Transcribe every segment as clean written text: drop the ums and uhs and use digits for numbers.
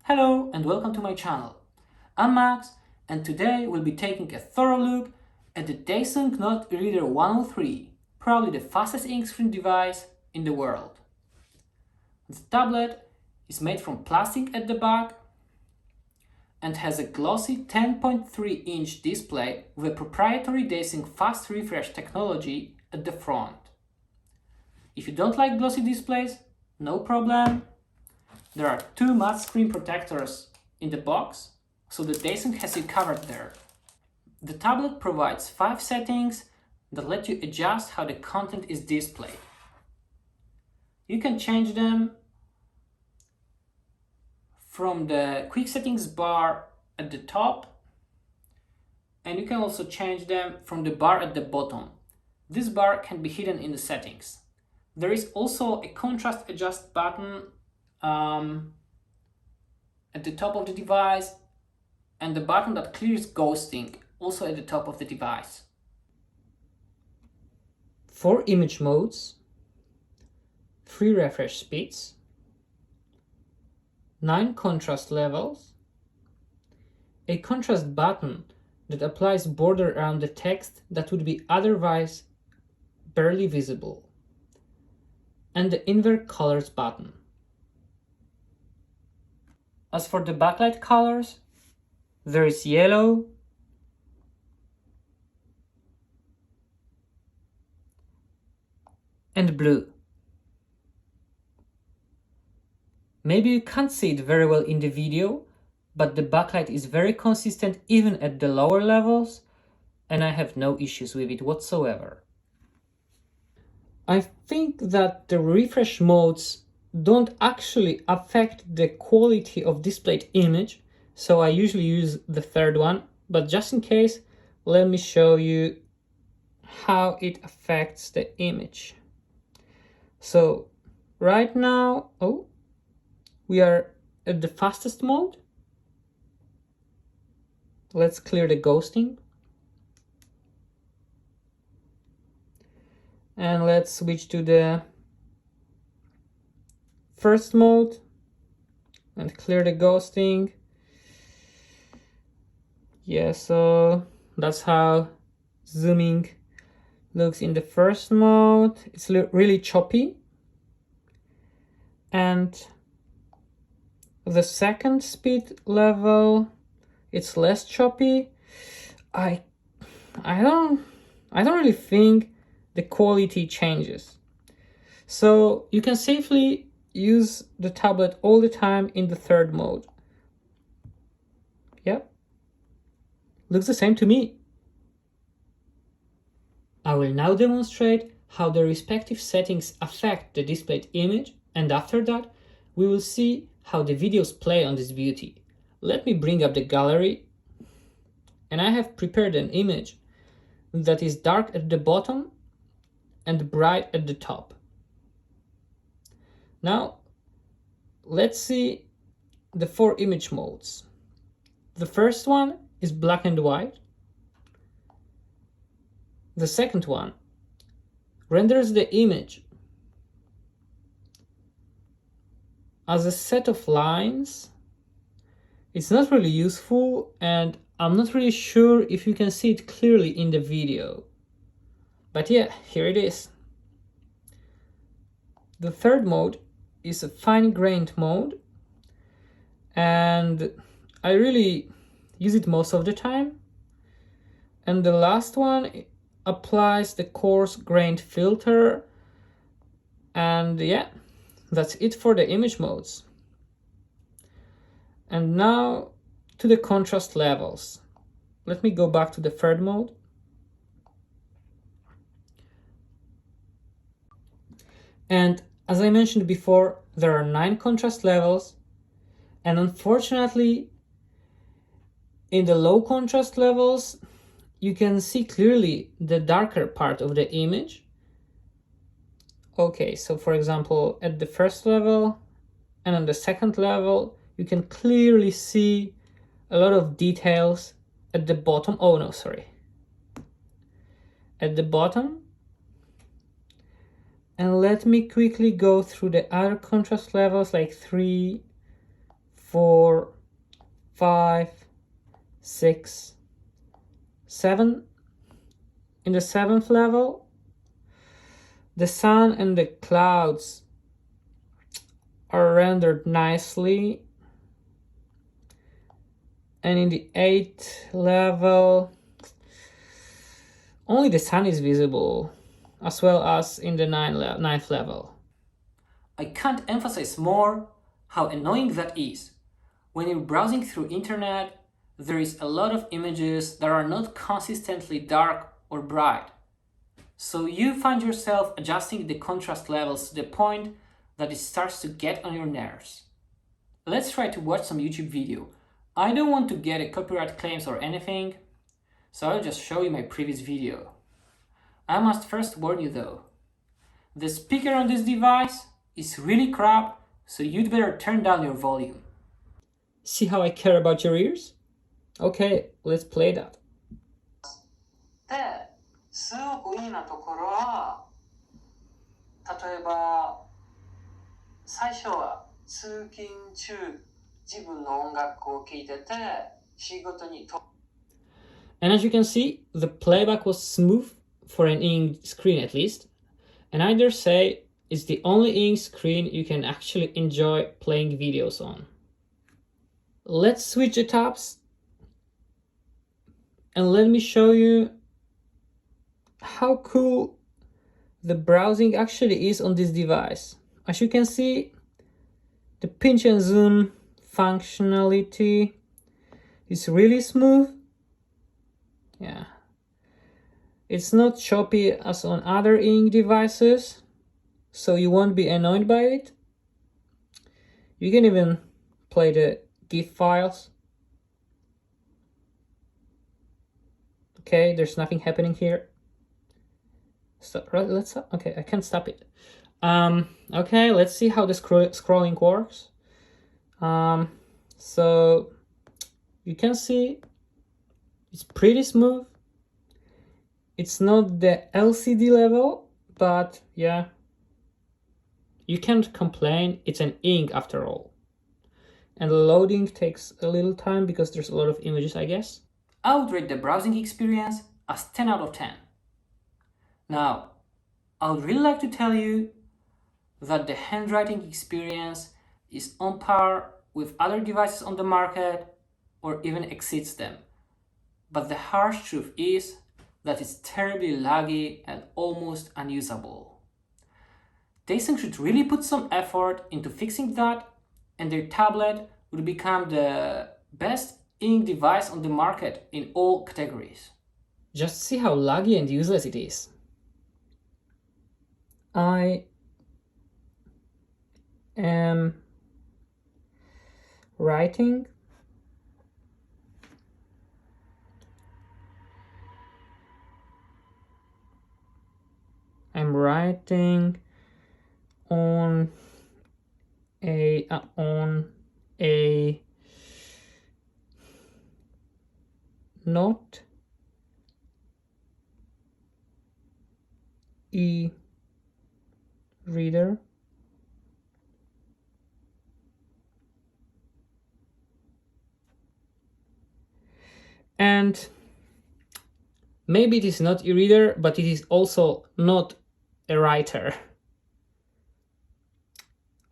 Hello and welcome to my channel. I'm Max and today we'll be taking a thorough look at the Dasung Not eReader 103, probably the fastest ink screen device in the world. The tablet is made from plastic at the back and has a glossy 10.3-inch display with a proprietary Dasung fast refresh technology at the front. If you don't like glossy displays, no problem. There are two matte screen protectors in the box, so the Dasung has you covered there. The tablet provides 5 settings that let you adjust how the content is displayed. You can change them from the quick settings bar at the top, and you can also change them from the bar at the bottom. This bar can be hidden in the settings. There is also a contrast adjust button at the top of the device, and the button that clears ghosting also at the top of the device. 4 image modes, 3 refresh speeds, 9 contrast levels, a contrast button that applies border around the text that would be otherwise barely visible, and the invert colors button. As for the backlight colors, there is yellow, and blue. Maybe you can't see it very well in the video, but the backlight is very consistent even at the lower levels, and I have no issues with it whatsoever. I think that the refresh modes don't actually affect the quality of displayed image, so I usually use the third one, but just in case, let me show you how it affects the image. So right now, we are at the fastest mode. Let's clear the ghosting. And let's switch to the first mode and clear the ghosting. Yeah, so that's how zooming looks in the first mode. It's really choppy. And the second speed level, it's less choppy. I don't really think the quality changes. So you can safely use the tablet all the time in the third mode. Yep, looks the same to me. I will now demonstrate how the respective settings affect the displayed image, and after that we will see how the videos play on this beauty. Let me bring up the gallery, and I have prepared an image that is dark at the bottom and bright at the top. Now, let's see the 4 image modes. The first one is black and white. The second one renders the image as a set of lines. It's not really useful, and I'm not really sure if you can see it clearly in the video. But yeah, here it is. The third mode is a fine-grained mode, and I really use it most of the time. And the last one applies the coarse-grained filter, and yeah, that's it for the image modes. And now to the contrast levels. Let me go back to the third mode. And as I mentioned before, there are 9 contrast levels, and unfortunately in the low contrast levels you can see clearly the darker part of the image. Okay, so for example, at the first level and on the second level you can clearly see a lot of details at the bottom. At the bottom. And let me quickly go through the other contrast levels like 3, 4, 5, 6, 7. In the 7th level, the sun and the clouds are rendered nicely. And in the 8th level, only the sun is visible, as well as in the 9th level. I can't emphasize more how annoying that is. When you're browsing through internet, there is a lot of images that are not consistently dark or bright. So you find yourself adjusting the contrast levels to the point that it starts to get on your nerves. Let's try to watch some YouTube video. I don't want to get a copyright claims or anything, so I'll just show you my previous video. I must first warn you though, the speaker on this device is really crap, so you'd better turn down your volume. See how I care about your ears? Okay, let's play that. ですごくいいなところは、例えば最初は通勤中自分の音楽を聴いてて仕事にと And as you can see, the playback was smooth for an ink screen at least, and I dare say it's the only ink screen you can actually enjoy playing videos on. Let's switch the tabs and let me show you how cool the browsing actually is on this device. As you can see, the pinch and zoom functionality is really smooth. Yeah, it's not choppy as on other ink devices, so you won't be annoyed by it. You can even play the GIF files. Okay, there's nothing happening here. So let's okay, I can't stop it. Okay, let's see how the scrolling works. So you can see it's pretty smooth. It's not the LCD level, but yeah, you can't complain. It's an ink after all. And the loading takes a little time because there's a lot of images, I guess. I would rate the browsing experience as 10 out of 10. Now, I would really like to tell you that the handwriting experience is on par with other devices on the market or even exceeds them. But the harsh truth is that it's terribly laggy and almost unusable. Dasung should really put some effort into fixing that, and their tablet would become the best ink device on the market in all categories. Just see how laggy and useless it is. I am writing on a Not eReader. And maybe it is not eReader, but it is also not a writer.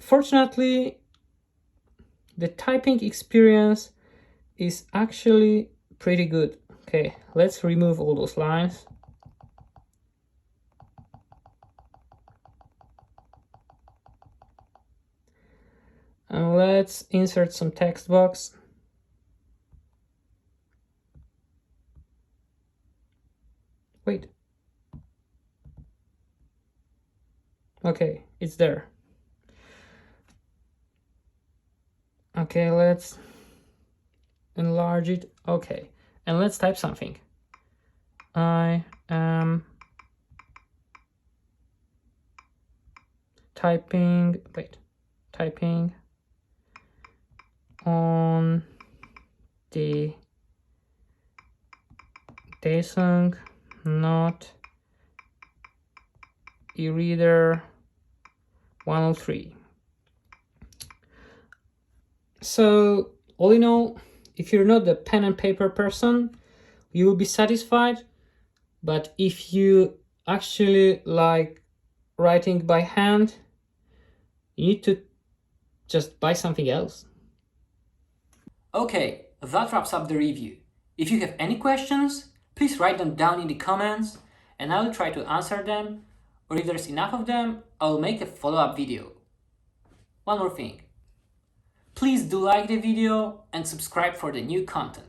Fortunately, the typing experience is actually pretty good. Okay, let's remove all those lines. And let's insert some text box. Wait. Okay, it's there. Okay, let's enlarge it. Okay, and let's type something. I am typing on the Dasung Not eReader 103. So, all in all, if you're not the pen and paper person, you will be satisfied. But if you actually like writing by hand, you need to just buy something else. Okay, that wraps up the review. If you have any questions, please write them down in the comments and I will try to answer them, or if there's enough of them, I'll make a follow-up video. One more thing. Please do like the video and subscribe for the new content.